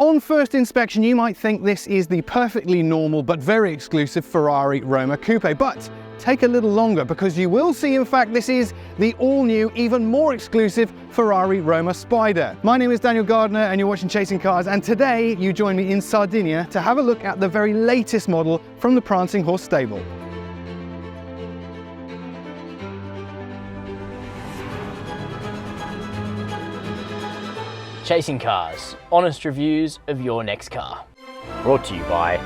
On first inspection, you might think this is the perfectly normal but very exclusive Ferrari Roma Coupe, but take a little longer because you will see, in fact, this is the all-new, even more exclusive Ferrari Roma Spider. My name is Daniel Gardner and you're watching Chasing Cars, and today you join me in Sardinia to have a look at the very latest model from the Prancing Horse stable. Chasing Cars, honest reviews of your next car. Brought to you by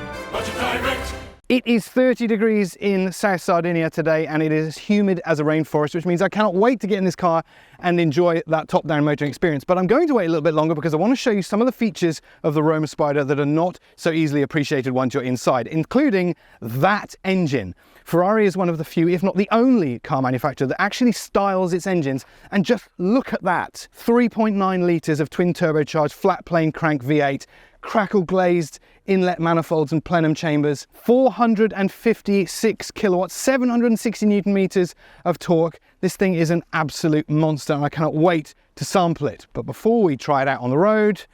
It is 30 degrees in South Sardinia today and it is as humid as a rainforest, which means I cannot wait to get in this car and enjoy that top-down motoring experience. But I'm going to wait a little bit longer because I want to show you some of the features of the Roma Spider that are not so easily appreciated once you're inside, including that engine. Ferrari is one of the few, if not the only, car manufacturer that actually styles its engines, and just look at that. 3.9 litres of twin turbocharged flat plane crank V8, crackle glazed inlet manifolds and plenum chambers, 456 kilowatts, 760 newton meters of torque. This thing is an absolute monster and I cannot wait to sample it. But before we try it out on the road,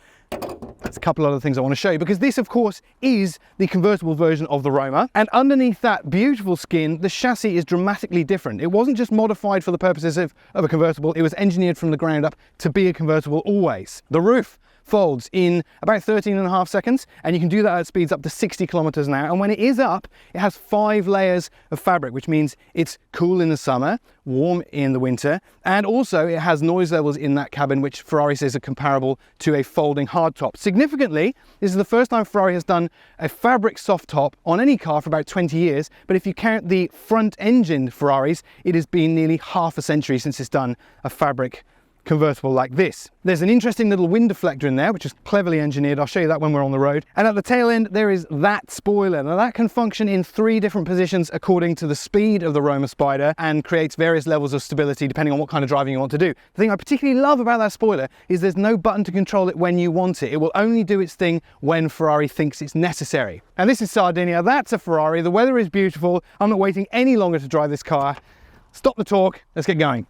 there's a couple other things I want to show you, because this of course is the convertible version of the Roma, and underneath that beautiful skin the chassis is dramatically different. It wasn't just modified for the purposes of a convertible, it was engineered from the ground up to be a convertible always. The roof folds in about 13.5 seconds, and you can do that at speeds up to 60 kilometers an hour. And when it is up, it has 5 layers of fabric, which means it's cool in the summer, warm in the winter, and also it has noise levels in that cabin which Ferrari says are comparable to a folding hardtop. Significantly, this is the first time Ferrari has done a fabric soft top on any car for about 20 years, but if you count the front engine Ferraris, it has been nearly half a century since it's done a fabric convertible like this. There's an interesting little wind deflector in there, which is cleverly engineered. I'll show you that when we're on the road. And at the tail end, there is that spoiler. Now that can function in 3 different positions according to the speed of the Roma Spider and creates various levels of stability depending on what kind of driving you want to do. The thing I particularly love about that spoiler is there's no button to control it when you want it. It will only do its thing when Ferrari thinks it's necessary. And this is Sardinia, that's a Ferrari. The weather is beautiful. I'm not waiting any longer to drive this car. Stop the talk, let's get going.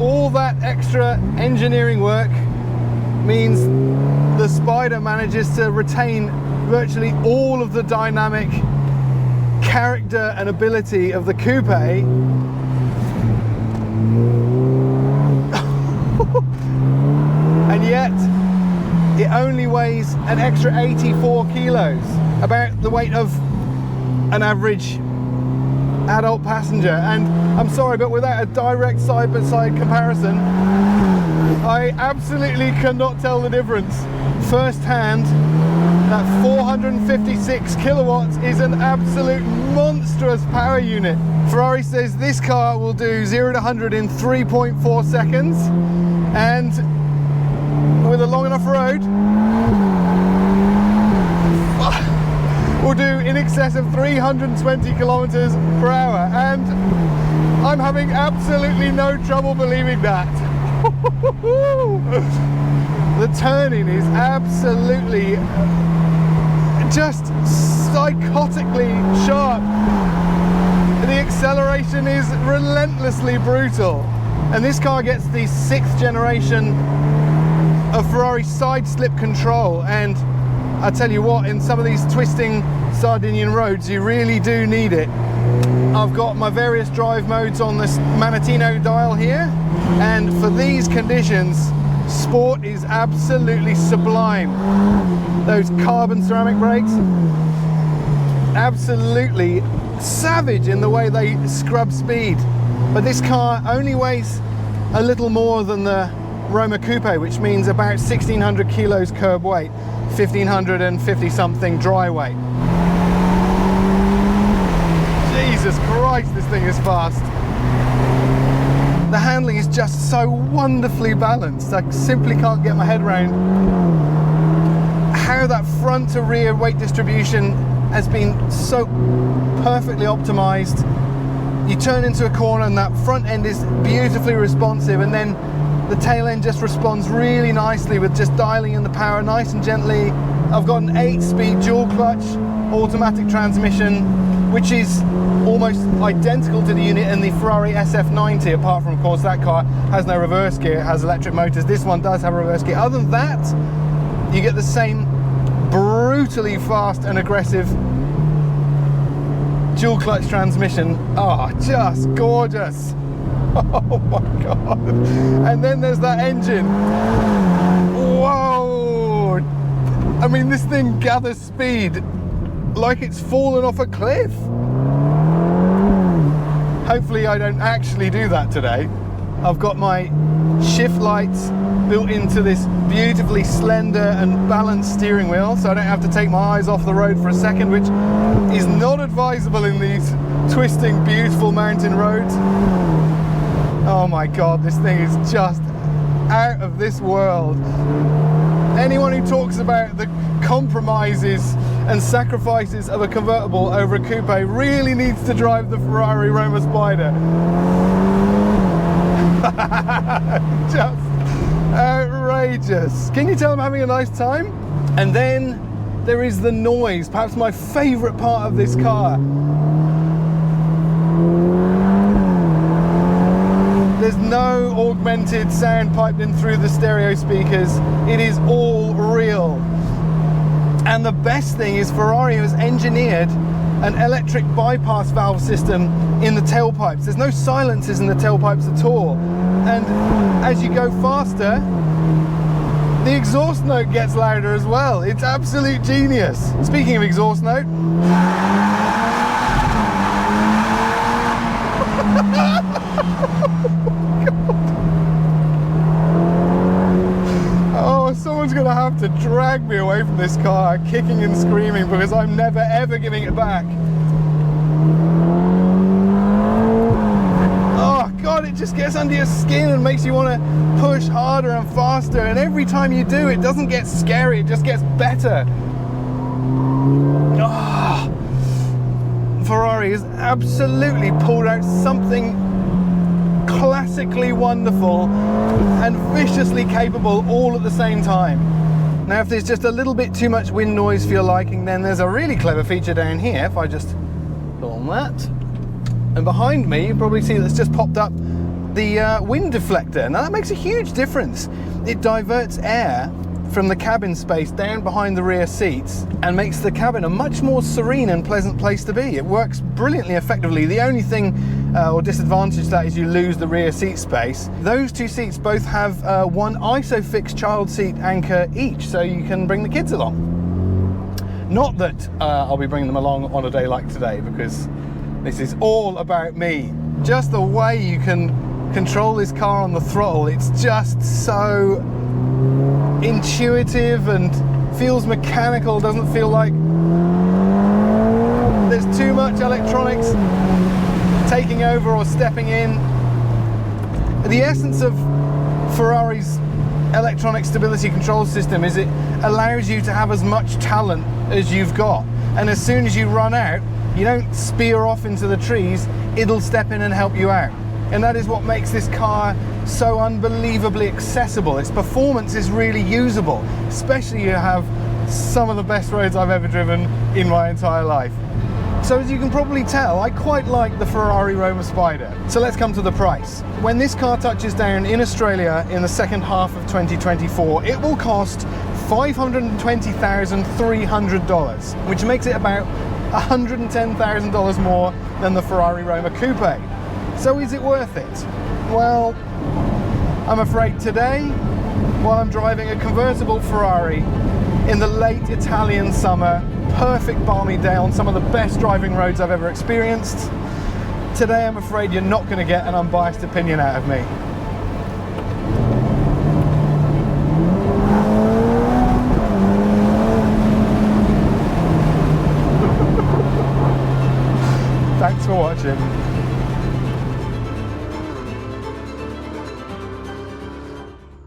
All that extra engineering work means the Spider manages to retain virtually all of the dynamic character and ability of the coupe. And yet it only weighs an extra 84 kilos, about the weight of an average adult passenger. And I'm sorry, but without a direct side-by-side comparison, I absolutely cannot tell the difference. Firsthand, that 456 kilowatts is an absolute monstrous power unit. Ferrari says this car will do 0 to 100 in 3.4 seconds, and with a long enough road, will do in excess of 320 kilometers per hour, and I'm having absolutely no trouble believing that. The turning is absolutely just psychotically sharp. The acceleration is relentlessly brutal, and this car gets the 6th generation of Ferrari side slip control, and I tell you what, in some of these twisting Sardinian roads, you really do need it. I've got my various drive modes on this Manettino dial here, and for these conditions, sport is absolutely sublime. Those carbon ceramic brakes, absolutely savage in the way they scrub speed. But this car only weighs a little more than the Roma Coupe, which means about 1,600 kilos curb weight. 1,550 something dry weight. Jesus Christ, this thing is fast. The handling is just so wonderfully balanced. I simply can't get my head around how that front to rear weight distribution has been so perfectly optimized. You turn into a corner and that front end is beautifully responsive, and then The tail end just responds really nicely with just dialing in the power nice and gently. I've got an 8-speed dual clutch automatic transmission, which is almost identical to the unit in the Ferrari SF90, apart from, of course, that car has no reverse gear, it has electric motors. This one does have a reverse gear. Other than that, you get the same brutally fast and aggressive dual clutch transmission. Oh, just gorgeous. Oh my God. And then there's that engine. Whoa. I mean, this thing gathers speed like it's fallen off a cliff. Hopefully I don't actually do that today. I've got my shift lights built into this beautifully slender and balanced steering wheel, so I don't have to take my eyes off the road for a second, which is not advisable in these twisting, beautiful mountain roads. Oh my God, this thing is just out of this world. Anyone who talks about the compromises and sacrifices of a convertible over a coupe really needs to drive the Ferrari Roma Spider. Just outrageous. Can you tell I'm having a nice time? And then there is the noise, perhaps my favorite part of this car. There's no augmented sound piped in through the stereo speakers. It is all real. And the best thing is Ferrari has engineered an electric bypass valve system in the tailpipes. There's no silencers in the tailpipes at all. And as you go faster, the exhaust note gets louder as well. It's absolute genius. Speaking of exhaust note, oh, someone's gonna have to drag me away from this car, kicking and screaming, because I'm never ever giving it back. Oh God, it just gets under your skin and makes you want to push harder and faster, and every time you do, it doesn't get scary, it just gets better. Oh, Ferrari has absolutely pulled out something classically wonderful and viciously capable all at the same time. Now, if there's just a little bit too much wind noise for your liking, then there's a really clever feature down here. If I just go on that, and behind me you probably see that's just popped up the wind deflector. Now that makes a huge difference. It diverts air from the cabin space down behind the rear seats and makes the cabin a much more serene and pleasant place to be. It works brilliantly effectively. The only thing or disadvantage to that is you lose the rear seat space. Those two seats both have one ISOFIX child seat anchor each, so you can bring the kids along. Not that I'll be bringing them along on a day like today, because this is all about me. Just the way you can control this car on the throttle, it's just so intuitive and feels mechanical, doesn't feel like there's too much electronics taking over or stepping in. The essence of Ferrari's electronic stability control system is it allows you to have as much talent as you've got, and as soon as you run out, you don't spear off into the trees, it'll step in and help you out. And that is what makes this car so unbelievably accessible. Its performance is really usable, especially you have some of the best roads I've ever driven in my entire life. So as you can probably tell, I quite like the Ferrari Roma Spider. So let's come to the price. When this car touches down in Australia in the second half of 2024, it will cost $520,300, which makes it about $110,000 more than the Ferrari Roma Coupe. So is it worth it? Well, I'm afraid today, while I'm driving a convertible Ferrari in the late Italian summer, perfect balmy day on some of the best driving roads I've ever experienced, today I'm afraid you're not going to get an unbiased opinion out of me. Thanks for watching.